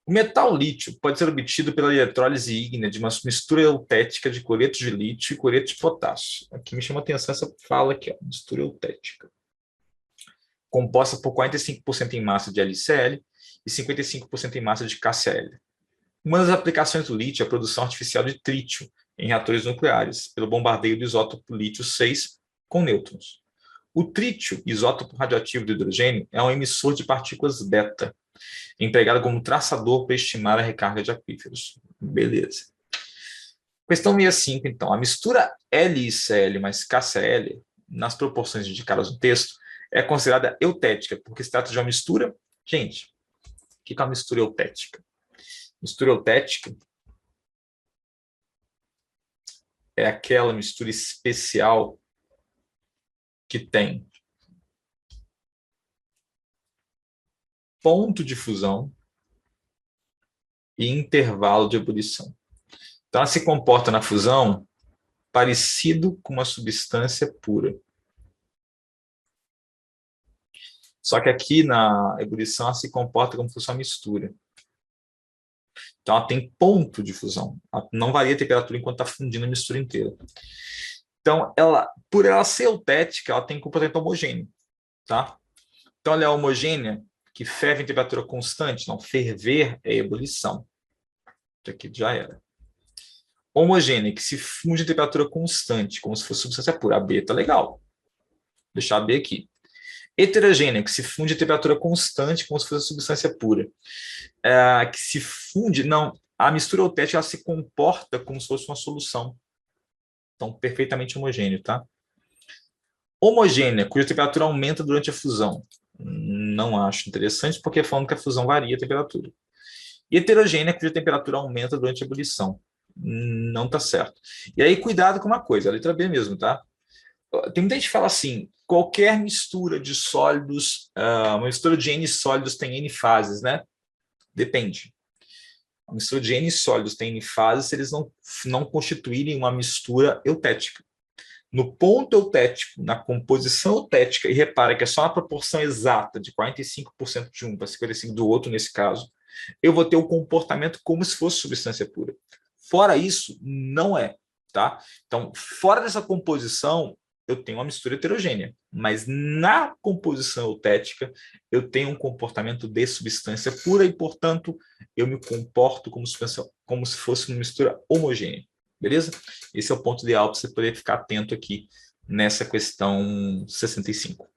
O metal lítio pode ser obtido pela eletrólise ígnea de uma mistura eutética de cloreto de lítio e cloreto de potássio. Aqui me chama a atenção essa fala aqui, ó, mistura eutética. Composta por 45% em massa de LCl e 55% em massa de KCl. Uma das aplicações do lítio é a produção artificial de trítio em reatores nucleares, pelo bombardeio do isótopo lítio-6 com nêutrons. O trítio, isótopo radioativo do hidrogênio, é um emissor de partículas beta, empregado como traçador para estimar a recarga de aquíferos. Beleza. Questão 65, então. A mistura LiCl mais KCl, nas proporções indicadas no texto, é considerada eutética, porque se trata de uma mistura... Gente, o que é uma mistura eutética? Mistura eutética é aquela mistura especial que tem ponto de fusão e intervalo de ebulição. Então, ela se comporta na fusão parecido com uma substância pura. Só que aqui na ebulição ela se comporta como se fosse uma mistura. Então, ela tem ponto de fusão. Ela não varia a temperatura enquanto está fundindo a mistura inteira. Então, por ela ser eutética, ela tem comportamento homogêneo. Tá? Então, ela é homogênea, que ferve em temperatura constante. Não, ferver é ebulição. Isso aqui já era. Homogênea, que se funde em temperatura constante, como se fosse substância pura. A B está legal. Vou deixar a B aqui. Heterogênea, que se funde em temperatura constante, como se fosse substância pura. Que se funde... Não, a mistura eutética ela se comporta como se fosse uma solução. Então, perfeitamente homogêneo, tá? Homogênea, cuja temperatura aumenta durante a fusão. Não acho interessante, porque falando que a fusão varia a temperatura. E heterogênea, cuja temperatura aumenta durante a ebulição. Não está certo. E aí, cuidado com uma coisa, a letra B mesmo, tá? Tem muita gente que fala assim, qualquer mistura de sólidos, uma mistura de N sólidos tem N fases, né? Depende. A mistura de N sólidos tem N fases se eles não constituírem uma mistura eutética. No ponto eutético, na composição eutética, e repara que é só uma proporção exata de 45% de um para 55% do outro, nesse caso, eu vou ter o comportamento como se fosse substância pura. Fora isso, não é. Tá? Então, fora dessa composição, eu tenho uma mistura heterogênea, mas na composição eutética, eu tenho um comportamento de substância pura e, portanto, eu me comporto como se fosse uma mistura homogênea. Beleza? Esse é o ponto ideal para você poder ficar atento aqui nessa questão 65.